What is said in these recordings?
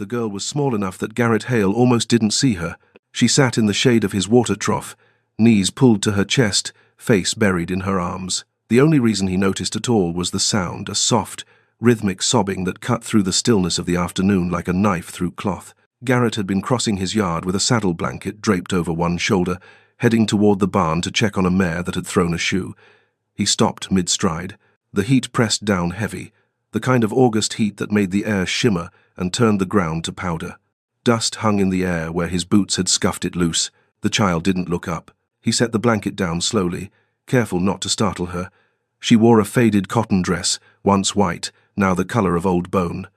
The girl was small enough that Garrett Hale almost didn't see her. She sat in the shade of his water trough, knees pulled to her chest, face buried in her arms. The only reason he noticed at all was the sound, a soft, rhythmic sobbing that cut through the stillness of the afternoon like a knife through cloth. Garrett had been crossing his yard with a saddle blanket draped over one shoulder, heading toward the barn to check on a mare that had thrown a shoe. He stopped mid-stride. The heat pressed down heavy, the kind of August heat that made the air shimmer and turned the ground to powder. Dust hung in the air where his boots had scuffed it loose. The child didn't look up. He set the blanket down slowly, careful not to startle her. She wore a faded cotton dress, once white, now the color of old bone.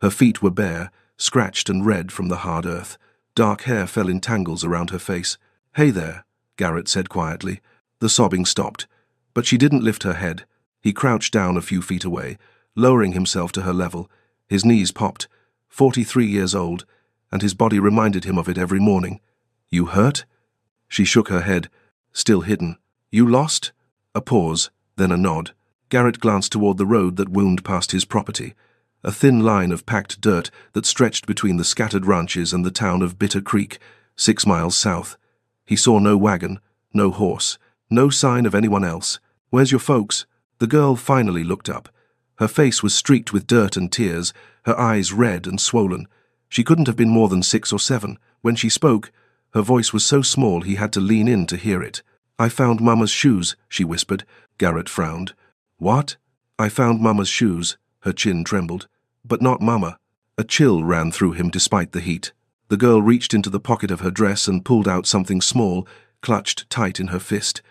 Her feet were bare, scratched and red from the hard earth. Dark hair fell in tangles around her face. "Hey there," Garrett said quietly. The sobbing stopped, but she didn't lift her head. He crouched down a few feet away, lowering himself to her level. His knees popped. 43 years old, and his body reminded him of it every morning. "You hurt?" She shook her head, still hidden. "You lost?" A pause, then a nod. Garrett glanced toward the road that wound past his property, a thin line of packed dirt that stretched between the scattered ranches and the town of Bitter Creek, 6 miles south. He saw no wagon, no horse, no sign of anyone else. "Where's your folks?" The girl finally looked up. Her face was streaked with dirt and tears, her eyes red and swollen. She couldn't have been more than 6 or 7. When she spoke, her voice was so small he had to lean in to hear it. "I found Mama's shoes," she whispered. Garrett frowned. "What?" "I found Mama's shoes." Her chin trembled. "But not Mama." A chill ran through him despite the heat. The girl reached into the pocket of her dress and pulled out something small, clutched tight in her fist.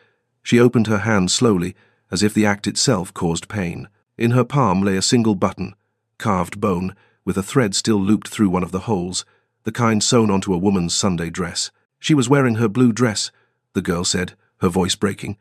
She opened her hand slowly, as if the act itself caused pain. In her palm lay a single button, carved bone, with a thread still looped through one of the holes, the kind sewn onto a woman's Sunday dress. "She was wearing her blue dress," the girl said, her voice breaking.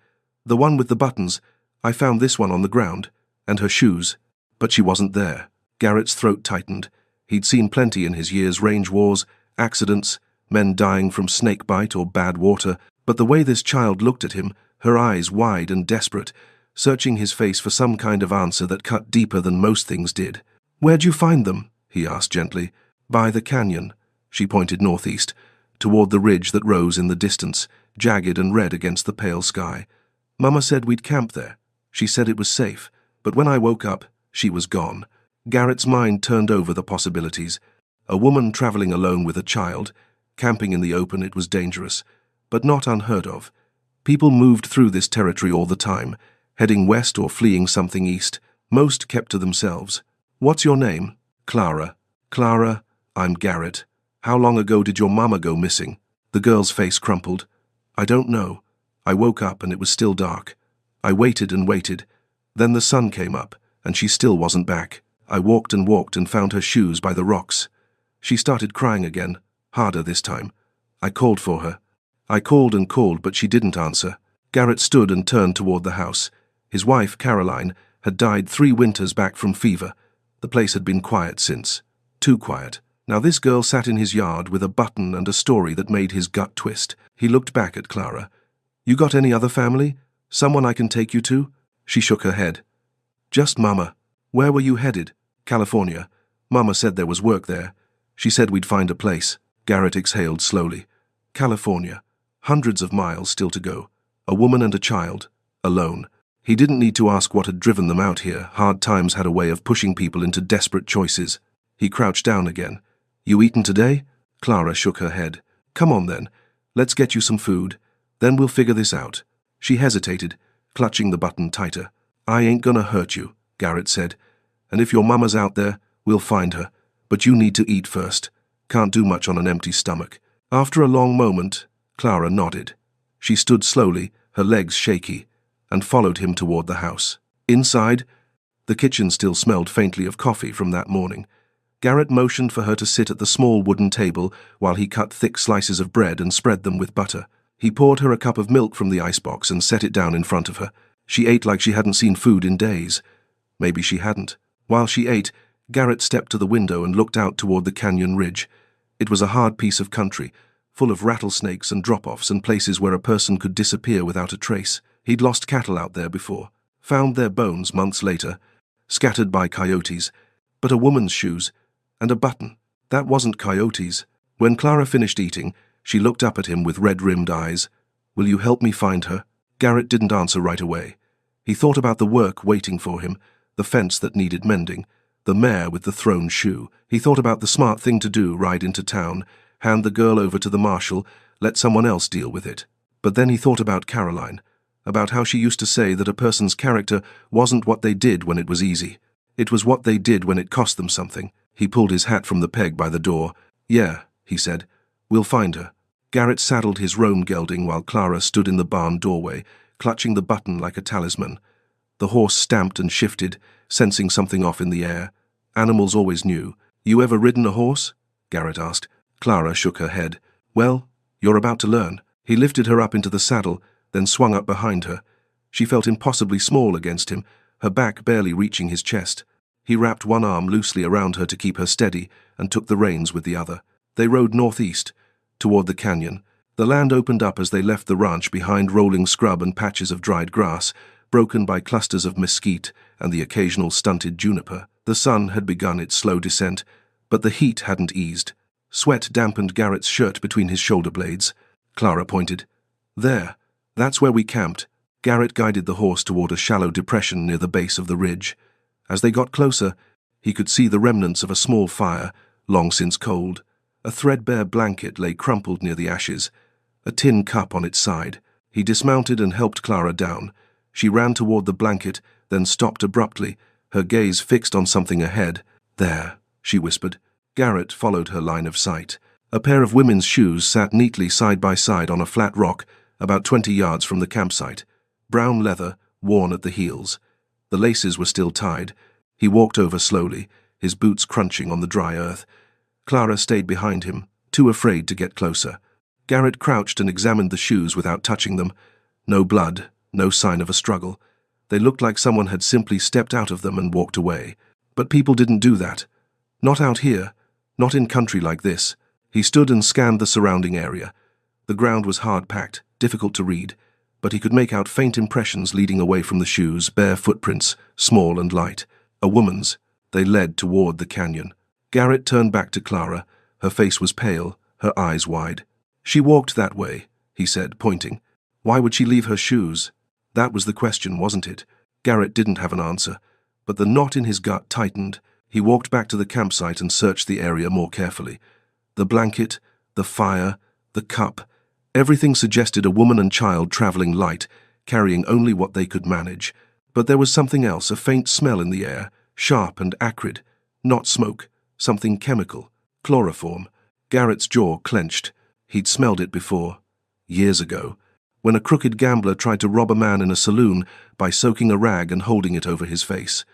"The one with the buttons. I found this one on the ground. And her shoes. But she wasn't there." Garrett's throat tightened. He'd seen plenty in his years: range wars, accidents, men dying from snake bite or bad water, but the way this child looked at him, her eyes wide and desperate, searching his face for some kind of answer that cut deeper than most things did. "Where'd you find them?" he asked gently. "By the canyon." She pointed northeast, toward the ridge that rose in the distance, jagged and red against the pale sky. "Mama said we'd camp there. She said it was safe, but when I woke up, she was gone." Garrett's mind turned over the possibilities. A woman traveling alone with a child, camping in the open. It was dangerous, but not unheard of. People moved through this territory all the time, heading west or fleeing something east. Most kept to themselves. "What's your name?" "Clara." "Clara, I'm Garrett. How long ago did your mama go missing?" The girl's face crumpled. "I don't know. I woke up and it was still dark. I waited and waited. Then the sun came up, and she still wasn't back. I walked and found her shoes by the rocks. She started crying again, harder this time. I called for her. I called and called, but she didn't answer." Garrett stood and turned toward the house. His wife, Caroline, had died 3 winters back from fever. The place had been quiet since. Too quiet. Now this girl sat in his yard with a button and a story that made his gut twist. He looked back at Clara. "You got any other family? Someone I can take you to?" She shook her head. "Just Mama." "Where were you headed?" "California. Mama said there was work there. She said we'd find a place." Garrett exhaled slowly. California. Hundreds of miles still to go. A woman and a child. Alone. He didn't need to ask what had driven them out here. Hard times had a way of pushing people into desperate choices. He crouched down again. "You eaten today?" Clara shook her head. "Come on then. Let's get you some food. Then we'll figure this out." She hesitated, clutching the button tighter. "I ain't gonna hurt you," Garrett said. "And if your mama's out there, we'll find her. But you need to eat first. Can't do much on an empty stomach." After a long moment, Clara nodded. She stood slowly, her legs shaky, and followed him toward the house. Inside, the kitchen still smelled faintly of coffee from that morning. Garrett motioned for her to sit at the small wooden table while he cut thick slices of bread and spread them with butter. He poured her a cup of milk from the icebox and set it down in front of her. She ate like she hadn't seen food in days. Maybe she hadn't. While she ate, Garrett stepped to the window and looked out toward the canyon ridge. It was a hard piece of country, full of rattlesnakes and drop-offs and places where a person could disappear without a trace. He'd lost cattle out there before, found their bones months later, scattered by coyotes, but a woman's shoes, and a button. That wasn't coyotes. When Clara finished eating, she looked up at him with red-rimmed eyes. Will you help me find her? Garrett didn't answer right away. He thought about the work waiting for him, the fence that needed mending, the mare with the thrown shoe. He thought about the smart thing to do, ride into town, hand the girl over to the marshal, let someone else deal with it. But then he thought about Caroline, about how she used to say that a person's character wasn't what they did when it was easy. It was what they did when it cost them something. He pulled his hat from the peg by the door. Yeah, he said. We'll find her. Garrett saddled his roan gelding while Clara stood in the barn doorway, clutching the button like a talisman. The horse stamped and shifted, sensing something off in the air. Animals always knew. You ever ridden a horse? Garrett asked. Clara shook her head. Well, you're about to learn. He lifted her up into the saddle, then swung up behind her. She felt impossibly small against him, her back barely reaching his chest. He wrapped one arm loosely around her to keep her steady and took the reins with the other. They rode northeast, toward the canyon. The land opened up as they left the ranch behind rolling scrub and patches of dried grass, broken by clusters of mesquite and the occasional stunted juniper. The sun had begun its slow descent, but the heat hadn't eased. Sweat dampened Garrett's shirt between his shoulder blades. Clara pointed. There, that's where we camped. Garrett guided the horse toward a shallow depression near the base of the ridge. As they got closer, he could see the remnants of a small fire, long since cold. A threadbare blanket lay crumpled near the ashes, a tin cup on its side. He dismounted and helped Clara down. She ran toward the blanket, then stopped abruptly, her gaze fixed on something ahead. There, she whispered. Garrett followed her line of sight. A pair of women's shoes sat neatly side by side on a flat rock, about 20 yards from the campsite. Brown leather, worn at the heels. The laces were still tied. He walked over slowly, his boots crunching on the dry earth. Clara stayed behind him, too afraid to get closer. Garrett crouched and examined the shoes without touching them. No blood, no sign of a struggle. They looked like someone had simply stepped out of them and walked away. But people didn't do that. Not out here, not in country like this. He stood and scanned the surrounding area. The ground was hard-packed, difficult to read, but he could make out faint impressions leading away from the shoes, bare footprints, small and light. A woman's. They led toward the canyon. Garrett turned back to Clara. Her face was pale, her eyes wide. She walked that way, he said, pointing. Why would she leave her shoes? That was the question, wasn't it? Garrett didn't have an answer, but the knot in his gut tightened. He walked back to the campsite and searched the area more carefully. The blanket, the fire, the cup, everything suggested a woman and child traveling light, carrying only what they could manage. But there was something else, a faint smell in the air, sharp and acrid. Not smoke, something chemical, chloroform. Garrett's jaw clenched. He'd smelled it before, years ago, when a crooked gambler tried to rob a man in a saloon by soaking a rag and holding it over his face.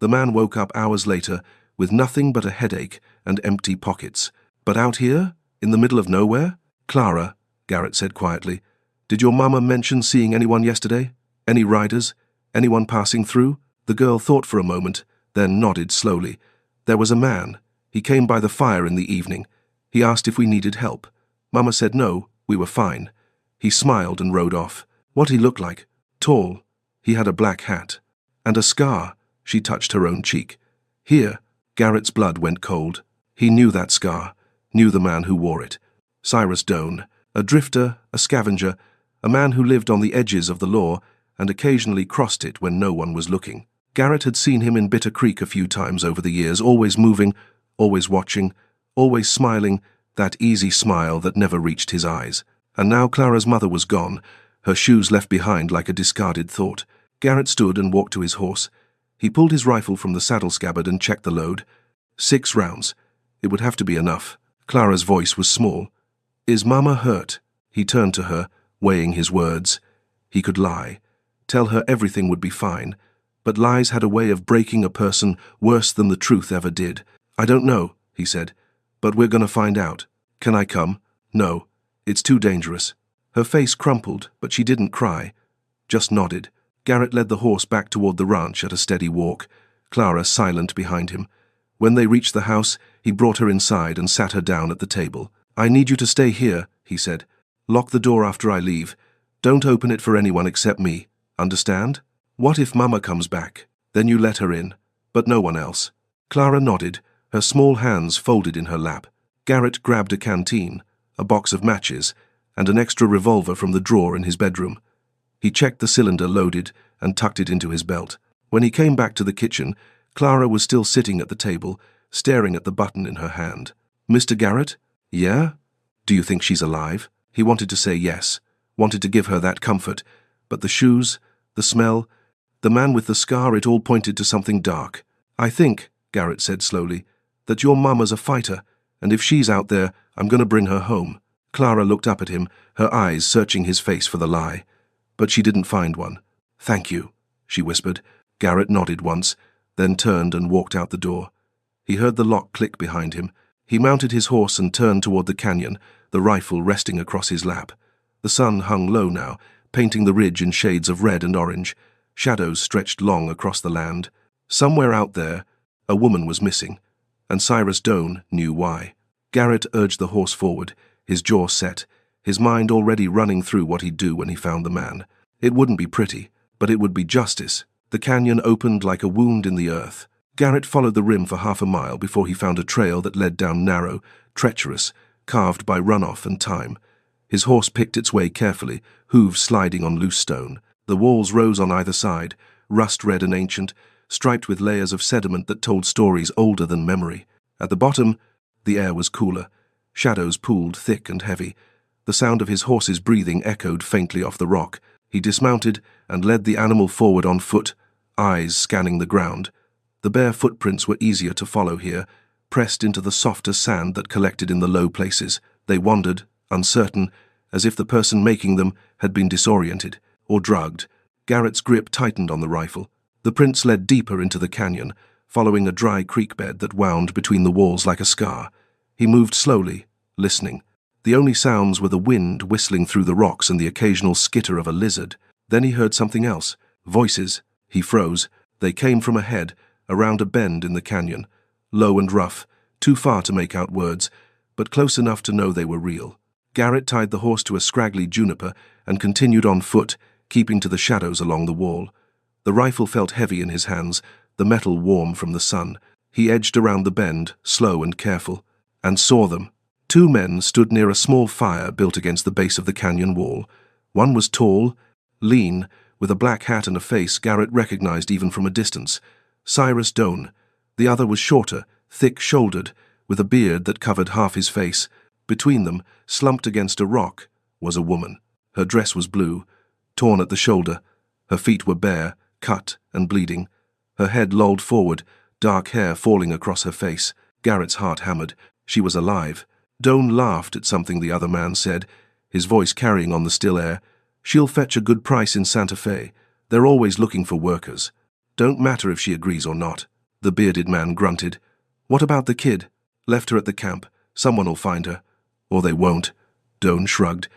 The man woke up hours later with nothing but a headache and empty pockets. But out here, in the middle of nowhere? Clara, Garrett said quietly, did your mama mention seeing anyone yesterday? Any riders? Anyone passing through? The girl thought for a moment, then nodded slowly. There was a man. He came by the fire in the evening. He asked if we needed help. Mama said no, we were fine. He smiled and rode off. What he looked like? Tall. He had a black hat. And a scar. She touched her own cheek. Here. Garrett's blood went cold. He knew that scar. Knew the man who wore it. Cyrus Doane. A drifter, a scavenger, a man who lived on the edges of the law and occasionally crossed it when no one was looking. Garrett had seen him in Bitter Creek a few times over the years, always moving, always watching, always smiling, that easy smile that never reached his eyes. And now Clara's mother was gone, her shoes left behind like a discarded thought. Garrett stood and walked to his horse. He pulled his rifle from the saddle scabbard and checked the load. 6 rounds. It would have to be enough. Clara's voice was small. Is Mama hurt? He turned to her, weighing his words. He could lie. Tell her everything would be fine. But lies had a way of breaking a person worse than the truth ever did. I don't know, he said, but we're going to find out. Can I come? No, it's too dangerous. Her face crumpled, but she didn't cry, just nodded. Garrett led the horse back toward the ranch at a steady walk, Clara silent behind him. When they reached the house, he brought her inside and sat her down at the table. I need you to stay here, he said. Lock the door after I leave. Don't open it for anyone except me. Understand? What if Mama comes back? Then you let her in, but no one else. Clara nodded, Her small hands folded in her lap. Garrett grabbed a canteen, a box of matches, and an extra revolver from the drawer in his bedroom. He checked the cylinder loaded and tucked it into his belt. When he came back to the kitchen, Clara was still sitting at the table, staring at the button in her hand. "Mr. Garrett? Yeah? Do you think she's alive?" He wanted to say yes, wanted to give her that comfort, but the shoes, the smell, the man with the scar, it all pointed to something dark. "I think," Garrett said slowly, "that your mama's a fighter, and if she's out there, I'm going to bring her home." Clara looked up at him, her eyes searching his face for the lie. But she didn't find one. "Thank you," she whispered. Garrett nodded once, then turned and walked out the door. He heard the lock click behind him. He mounted his horse and turned toward the canyon, the rifle resting across his lap. The sun hung low now, painting the ridge in shades of red and orange. Shadows stretched long across the land. Somewhere out there, a woman was missing, and Cyrus Doane knew why. Garrett urged the horse forward, his jaw set, his mind already running through what he'd do when he found the man. It wouldn't be pretty, but it would be justice. The canyon opened like a wound in the earth. Garrett followed the rim for half a mile before he found a trail that led down narrow, treacherous, carved by runoff and time. His horse picked its way carefully, hooves sliding on loose stone. The walls rose on either side, rust-red and ancient, striped with layers of sediment that told stories older than memory. At the bottom, the air was cooler. Shadows pooled thick and heavy. The sound of his horse's breathing echoed faintly off the rock. He dismounted and led the animal forward on foot, eyes scanning the ground. The bare footprints were easier to follow here, pressed into the softer sand that collected in the low places. They wandered, uncertain, as if the person making them had been disoriented or drugged. Garrett's grip tightened on the rifle. The prints led deeper into the canyon, following a dry creek bed that wound between the walls like a scar. He moved slowly, listening. The only sounds were the wind whistling through the rocks and the occasional skitter of a lizard. Then he heard something else. Voices. He froze. They came from ahead, around a bend in the canyon. Low and rough, too far to make out words, but close enough to know they were real. Garrett tied the horse to a scraggly juniper and continued on foot, keeping to the shadows along the wall. The rifle felt heavy in his hands, the metal warm from the sun. He edged around the bend, slow and careful, and saw them. Two men stood near a small fire built against the base of the canyon wall. One was tall, lean, with a black hat and a face Garrett recognized even from a distance. Cyrus Doane. The other was shorter, thick-shouldered, with a beard that covered half his face. Between them, slumped against a rock, was a woman. Her dress was blue, torn at the shoulder. Her feet were bare, cut and bleeding. Her head lolled forward, dark hair falling across her face. Garrett's heart hammered. She was alive. Doane laughed at something the other man said, his voice carrying on the still air. "She'll fetch a good price in Santa Fe. They're always looking for workers. Don't matter if she agrees or not." The bearded man grunted. "What about the kid? Left her at the camp. Someone'll find her. Or they won't." Doane shrugged.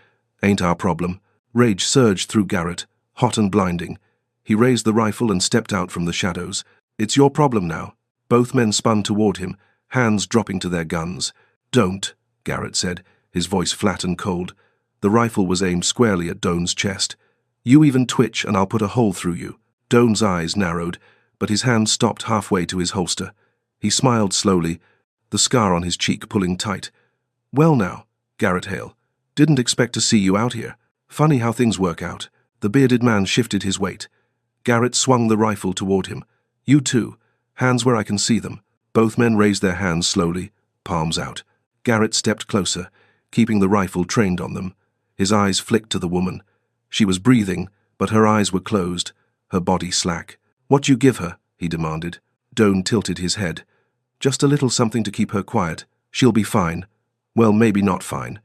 "Ain't our problem." Rage surged through Garrett, hot and blinding. He raised the rifle and stepped out from the shadows. "It's your problem now." Both men spun toward him, hands dropping to their guns. "Don't," Garrett said, his voice flat and cold. The rifle was aimed squarely at Doane's chest. "You even twitch and I'll put a hole through you." Doane's eyes narrowed, but his hand stopped halfway to his holster. He smiled slowly, the scar on his cheek pulling tight. "Well now, Garrett Hale. Didn't expect to see you out here. Funny how things work out." The bearded man shifted his weight. Garrett swung the rifle toward him. "You too. Hands where I can see them." Both men raised their hands slowly, palms out. Garrett stepped closer, keeping the rifle trained on them. His eyes flicked to the woman. She was breathing, but her eyes were closed, her body slack. "What you give her?" he demanded. Doane tilted his head. "Just a little something to keep her quiet. She'll be fine. Well, maybe not fine,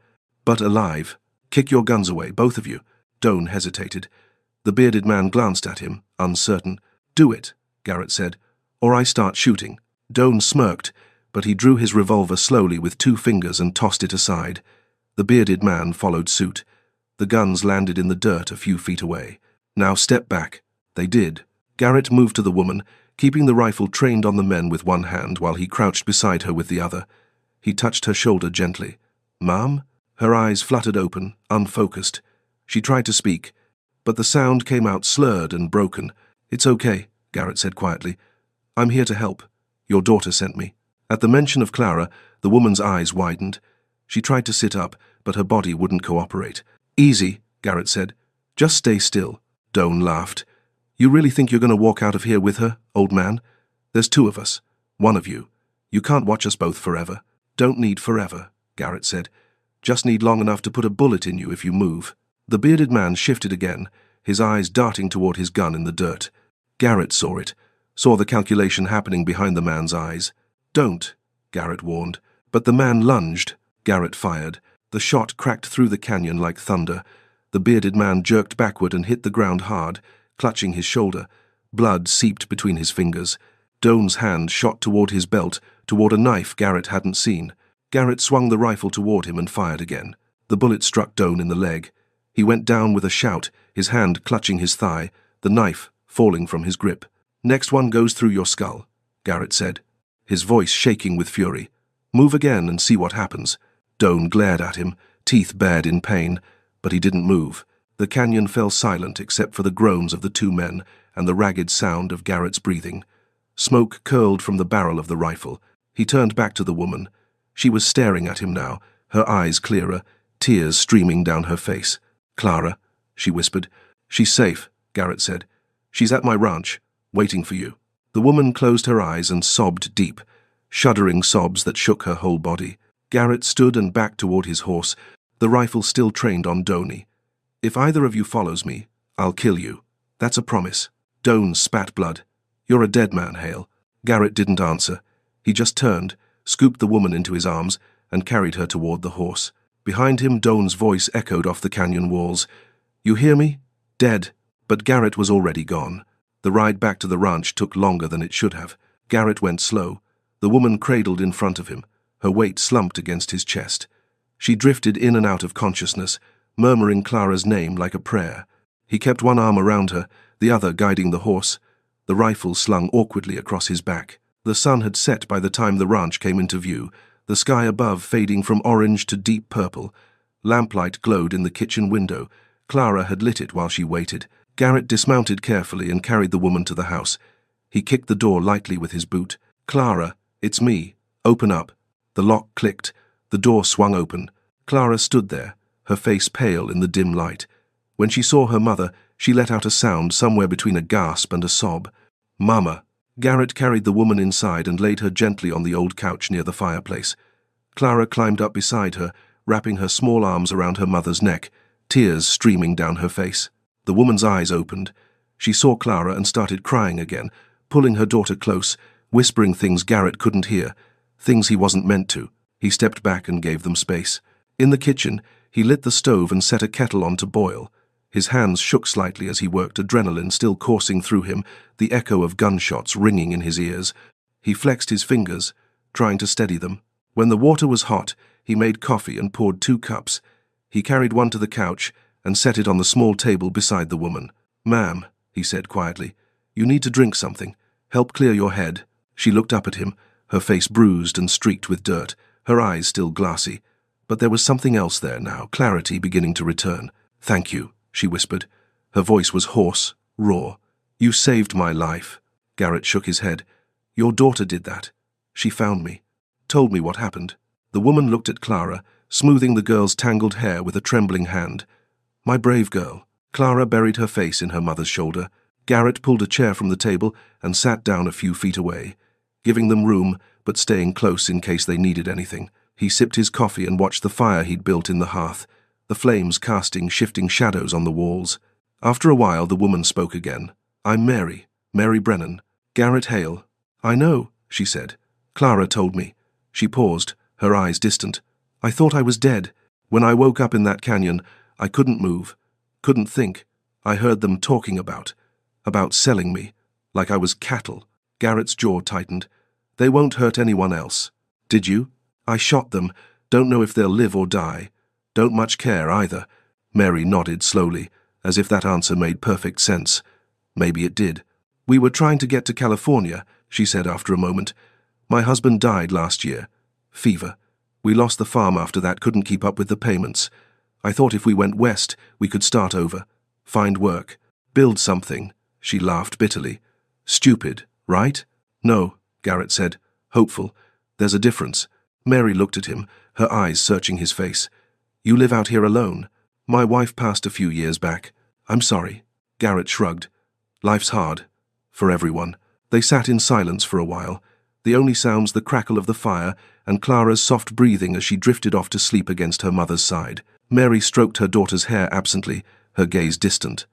but alive. Kick your guns away, both of you." Doane hesitated. The bearded man glanced at him, uncertain. "Do it," Garrett said, "or I start shooting." Doane smirked, but he drew his revolver slowly with 2 fingers and tossed it aside. The bearded man followed suit. The guns landed in the dirt a few feet away. "Now step back." They did. Garrett moved to the woman, keeping the rifle trained on the men with one hand while he crouched beside her with the other. He touched her shoulder gently. "Ma'am?" Her eyes fluttered open, unfocused. She tried to speak, but the sound came out slurred and broken. "It's okay," Garrett said quietly. "I'm here to help. Your daughter sent me." At the mention of Clara, the woman's eyes widened. She tried to sit up, but her body wouldn't cooperate. "Easy," Garrett said. "Just stay still." Doan laughed. "You really think you're going to walk out of here with her, old man? There's two of us. One of you. You can't watch us both forever." "Don't need forever," Garrett said. "Just need long enough to put a bullet in you if you move." The bearded man shifted again, his eyes darting toward his gun in the dirt. Garrett saw it, saw the calculation happening behind the man's eyes. "Don't," Garrett warned. But the man lunged. Garrett fired. The shot cracked through the canyon like thunder. The bearded man jerked backward and hit the ground hard, clutching his shoulder. Blood seeped between his fingers. Doan's hand shot toward his belt, toward a knife Garrett hadn't seen. Garrett swung the rifle toward him and fired again. The bullet struck Doan in the leg. He went down with a shout, his hand clutching his thigh, the knife falling from his grip. "Next one goes through your skull," Garrett said, his voice shaking with fury. "Move again and see what happens." Doan glared at him, teeth bared in pain, but he didn't move. The canyon fell silent except for the groans of the two men and the ragged sound of Garrett's breathing. Smoke curled from the barrel of the rifle. He turned back to the woman. She was staring at him now, her eyes clearer, tears streaming down her face. "Clara," she whispered. "She's safe," Garrett said. "She's at my ranch, waiting for you." The woman closed her eyes and sobbed deep, shuddering sobs that shook her whole body. Garrett stood and backed toward his horse, the rifle still trained on Doan. "If either of you follows me, I'll kill you. That's a promise." Doan spat blood. "You're a dead man, Hale." Garrett didn't answer. He just turned, scooped the woman into his arms, and carried her toward the horse. Behind him, Doan's voice echoed off the canyon walls. "You hear me? Dead." But Garrett was already gone. The ride back to the ranch took longer than it should have. Garrett went slow. The woman cradled in front of him, her weight slumped against his chest. She drifted in and out of consciousness, murmuring Clara's name like a prayer. He kept one arm around her, the other guiding the horse, the rifle slung awkwardly across his back. The sun had set by the time the ranch came into view, the sky above fading from orange to deep purple. Lamplight glowed in the kitchen window. Clara had lit it while she waited. Garrett dismounted carefully and carried the woman to the house. He kicked the door lightly with his boot. "Clara, it's me. Open up." The lock clicked. The door swung open. Clara stood there, her face pale in the dim light. When she saw her mother, she let out a sound somewhere between a gasp and a sob. "Mama." Garrett carried the woman inside and laid her gently on the old couch near the fireplace. Clara climbed up beside her, wrapping her small arms around her mother's neck, tears streaming down her face. The woman's eyes opened. She saw Clara and started crying again, pulling her daughter close, whispering things Garrett couldn't hear, things he wasn't meant to. He stepped back and gave them space. In the kitchen, he lit the stove and set a kettle on to boil. His hands shook slightly as he worked, adrenaline still coursing through him, the echo of gunshots ringing in his ears. He flexed his fingers, trying to steady them. When the water was hot, he made coffee and poured 2 cups. He carried one to the couch and set it on the small table beside the woman. "Ma'am," he said quietly, "you need to drink something. Help clear your head." She looked up at him, her face bruised and streaked with dirt, her eyes still glassy. But there was something else there now, clarity beginning to return. "Thank you," she whispered. Her voice was hoarse, raw. "You saved my life." Garrett shook his head. "Your daughter did that. She found me, told me what happened." The woman looked at Clara, smoothing the girl's tangled hair with a trembling hand. "My brave girl." Clara buried her face in her mother's shoulder. Garrett pulled a chair from the table and sat down a few feet away, giving them room but staying close in case they needed anything. He sipped his coffee and watched the fire he'd built in the hearth, the flames casting shifting shadows on the walls. After a while, the woman spoke again. "I'm Mary Brennan. Garrett Hale." "I know," she said. "Clara told me." She paused, her eyes distant. "I thought I was dead. When I woke up in that canyon, I couldn't move, couldn't think. I heard them talking about selling me, like I was cattle." Garrett's jaw tightened. "They won't hurt anyone else." "Did you?" "I shot them. Don't know if they'll live or die. Don't much care either." Mary nodded slowly, as if that answer made perfect sense. Maybe it did. "We were trying to get to California," she said after a moment. "My husband died last year. Fever. We lost the farm after that, couldn't keep up with the payments. I thought if we went west, we could start over, find work, build something." She laughed bitterly. "Stupid, right?" "No," Garrett said, hopeful. There's a difference. Mary looked at him, her eyes searching his face. You live out here alone? My wife passed a few years back. I'm sorry. Garrett shrugged. Life's hard. For everyone. They sat in silence for a while, the only sounds the crackle of the fire and Clara's soft breathing as she drifted off to sleep against her mother's side. Mary stroked her daughter's hair absently, her gaze distant.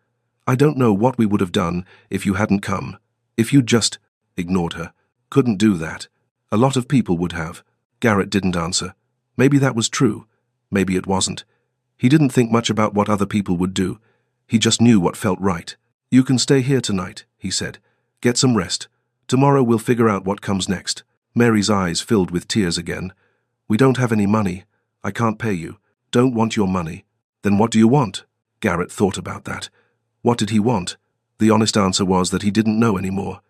I don't know what we would have done if you hadn't come. If you just ignored her. Couldn't do that. A lot of people would have. Garrett didn't answer. Maybe that was true. Maybe it wasn't. He didn't think much about what other people would do. He just knew what felt right. You can stay here tonight, he said. Get some rest. Tomorrow we'll figure out what comes next. Mary's eyes filled with tears again. We don't have any money. I can't pay you. Don't want your money. Then what do you want? Garrett thought about that. What did he want? The honest answer was that he didn't know anymore.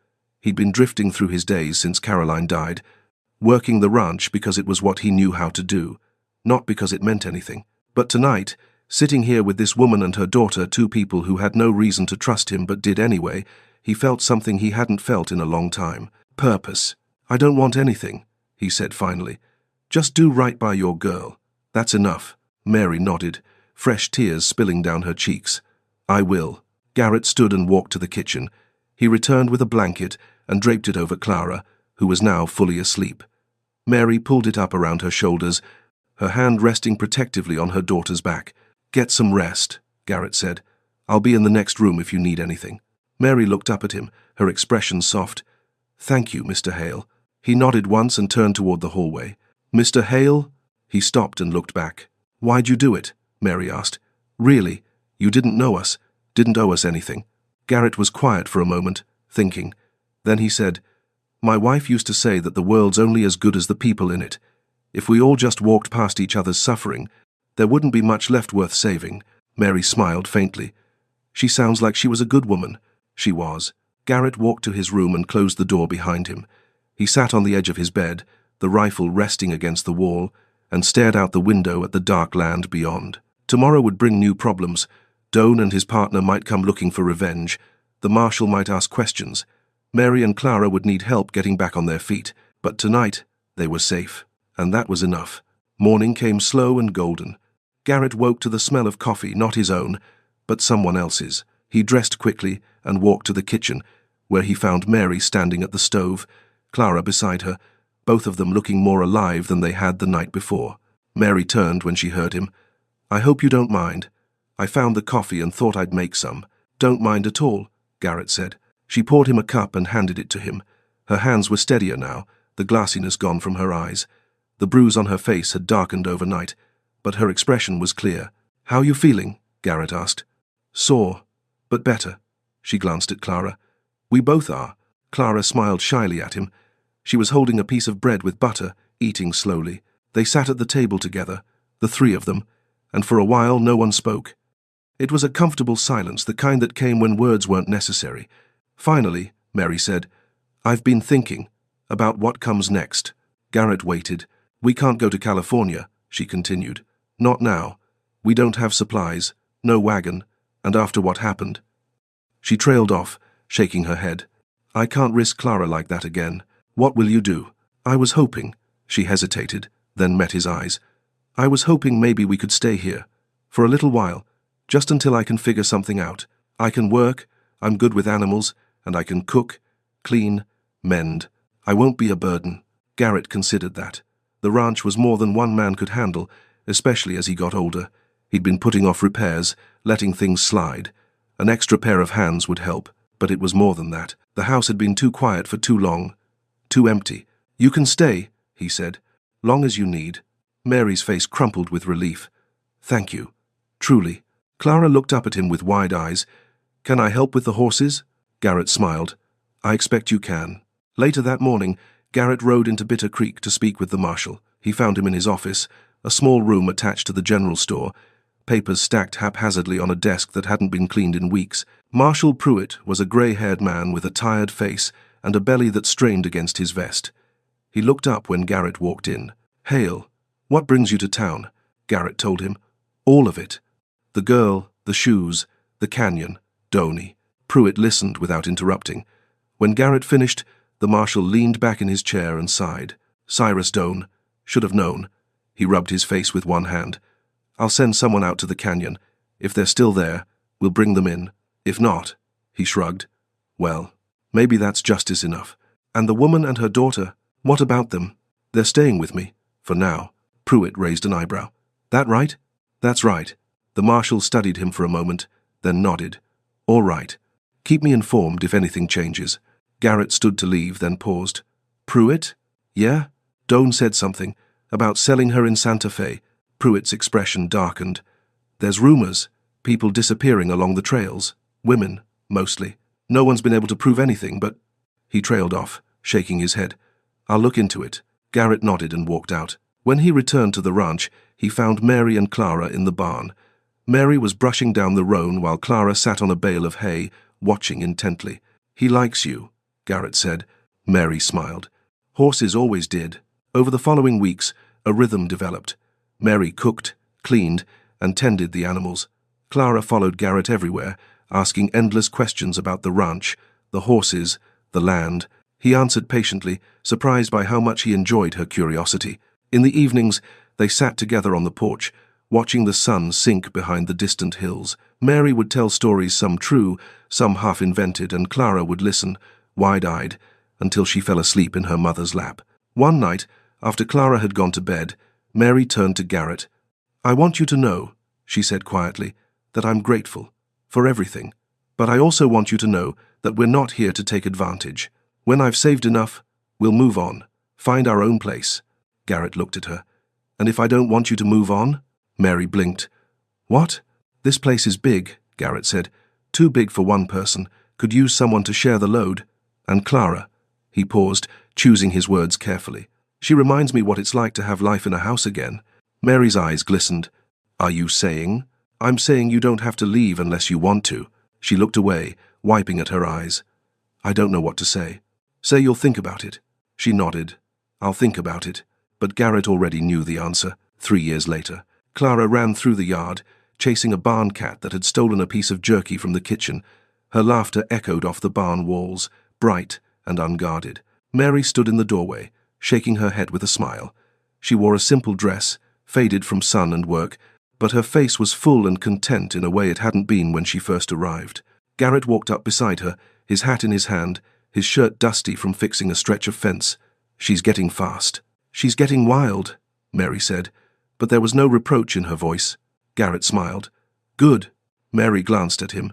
He'd been drifting through his days since Caroline died, working the ranch because it was what he knew how to do, not because it meant anything. But tonight, sitting here with this woman and her daughter, two people who had no reason to trust him but did anyway, he felt something he hadn't felt in a long time. Purpose. I don't want anything, he said finally. Just do right by your girl. That's enough. Mary nodded, fresh tears spilling down her cheeks. I will. Garrett stood and walked to the kitchen. He returned with a blanket and draped it over Clara, who was now fully asleep. Mary pulled it up around her shoulders, her hand resting protectively on her daughter's back. Get some rest, Garrett said. I'll be in the next room if you need anything. Mary looked up at him, her expression soft. Thank you, Mr. Hale. He nodded once and turned toward the hallway. Mr. Hale? He stopped and looked back. Why'd you do it? Mary asked. Really? You didn't know us? Didn't owe us anything? Garrett was quiet for a moment, thinking. Then he said, My wife used to say that the world's only as good as the people in it. If we all just walked past each other's suffering, there wouldn't be much left worth saving. Mary smiled faintly. She sounds like she was a good woman. She was. Garrett walked to his room and closed the door behind him. He sat on the edge of his bed, the rifle resting against the wall, and stared out the window at the dark land beyond. Tomorrow would bring new problems. Doan and his partner might come looking for revenge. The marshal might ask questions. Mary and Clara would need help getting back on their feet. But tonight, they were safe. And that was enough. Morning came slow and golden. Garrett woke to the smell of coffee, not his own, but someone else's. He dressed quickly and walked to the kitchen, where he found Mary standing at the stove, Clara beside her, both of them looking more alive than they had the night before. Mary turned when she heard him. I hope you don't mind. I found the coffee and thought I'd make some. Don't mind at all, Garrett said. She poured him a cup and handed it to him. Her hands were steadier now, the glassiness gone from her eyes. The bruise on her face had darkened overnight, but her expression was clear. How are you feeling? Garrett asked. Sore, but better. She glanced at Clara. We both are. Clara smiled shyly at him. She was holding a piece of bread with butter, eating slowly. They sat at the table together, the three of them, and for a while no one spoke. It was a comfortable silence, the kind that came when words weren't necessary. Finally, Mary said, I've been thinking about what comes next. Garrett waited. We can't go to California, she continued. Not now. We don't have supplies, no wagon, and after what happened. She trailed off, shaking her head. I can't risk Clara like that again. What will you do? I was hoping. She hesitated, then met his eyes. I was hoping maybe we could stay here. For a little while, just until I can figure something out. I can work, I'm good with animals, and I can cook, clean, mend. I won't be a burden. Garrett considered that. The ranch was more than one man could handle, especially as he got older. He'd been putting off repairs, letting things slide. An extra pair of hands would help, but it was more than that. The house had been too quiet for too long, too empty. You can stay, he said, long as you need. Mary's face crumpled with relief. Thank you. Truly. Clara looked up at him with wide eyes. Can I help with the horses? Garrett smiled. I expect you can. Later that morning, Garrett rode into Bitter Creek to speak with the marshal. He found him in his office, a small room attached to the general store, papers stacked haphazardly on a desk that hadn't been cleaned in weeks. Marshal Pruitt was a grey-haired man with a tired face and a belly that strained against his vest. He looked up when Garrett walked in. Hale, what brings you to town? Garrett told him. All of it. The girl, the shoes, the canyon, Donnie. Pruitt listened without interrupting. When Garrett finished, the marshal leaned back in his chair and sighed. Cyrus Doan. Should have known. He rubbed his face with one hand. I'll send someone out to the canyon. If they're still there, we'll bring them in. If not, he shrugged. Well, maybe that's justice enough. And the woman and her daughter, what about them? They're staying with me, for now. Pruitt raised an eyebrow. That right? That's right. The marshal studied him for a moment, then nodded. All right. Keep me informed if anything changes. Garrett stood to leave, then paused. Pruitt? Yeah? Doan said something about selling her in Santa Fe. Pruitt's expression darkened. There's rumors, people disappearing along the trails. Women, mostly. No one's been able to prove anything, but... He trailed off, shaking his head. I'll look into it. Garrett nodded and walked out. When he returned to the ranch, he found Mary and Clara in the barn. Mary was brushing down the roan while Clara sat on a bale of hay, watching intently. He likes you, Garrett said. Mary smiled. Horses always did. Over the following weeks, a rhythm developed. Mary cooked, cleaned, and tended the animals. Clara followed Garrett everywhere, asking endless questions about the ranch, the horses, the land. He answered patiently, surprised by how much he enjoyed her curiosity. In the evenings, they sat together on the porch, watching the sun sink behind the distant hills. Mary would tell stories, some true, some half-invented, and Clara would listen, wide-eyed, until she fell asleep in her mother's lap. One night, after Clara had gone to bed, Mary turned to Garrett. I want you to know, she said quietly, that I'm grateful for everything. But I also want you to know that we're not here to take advantage. When I've saved enough, we'll move on, find our own place. Garrett looked at her. And if I don't want you to move on? Mary blinked. What? This place is big, Garrett said. Too big for one person. Could use someone to share the load. And Clara. He paused, choosing his words carefully. She reminds me what it's like to have life in a house again. Mary's eyes glistened. Are you saying? I'm saying you don't have to leave unless you want to. She looked away, wiping at her eyes. I don't know what to say. Say you'll think about it. She nodded. I'll think about it. But Garrett already knew the answer. 3 years later, Clara ran through the yard, chasing a barn cat that had stolen a piece of jerky from the kitchen. Her laughter echoed off the barn walls, bright and unguarded. Mary stood in the doorway, shaking her head with a smile. She wore a simple dress, faded from sun and work, but her face was full and content in a way it hadn't been when she first arrived. Garrett walked up beside her, his hat in his hand, his shirt dusty from fixing a stretch of fence. She's getting fast. She's getting wild, Mary said, but there was no reproach in her voice. Garrett smiled. Good. Mary glanced at him.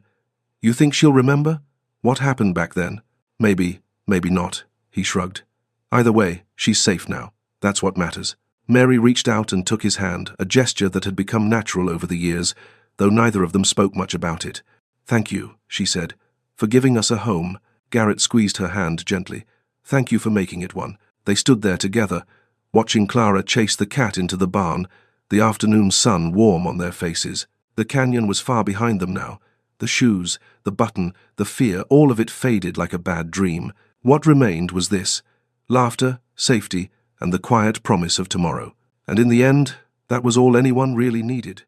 You think she'll remember? What happened back then? Maybe not, he shrugged. Either way, she's safe now. That's what matters. Mary reached out and took his hand, a gesture that had become natural over the years, though neither of them spoke much about it. Thank you, she said, for giving us a home. Garrett squeezed her hand gently. Thank you for making it one. They stood there together, watching Clara chase the cat into the barn, the afternoon sun warm on their faces. The canyon was far behind them now. The shoes, the button, the fear, all of it faded like a bad dream. What remained was this: laughter, safety, and the quiet promise of tomorrow. And in the end, that was all anyone really needed.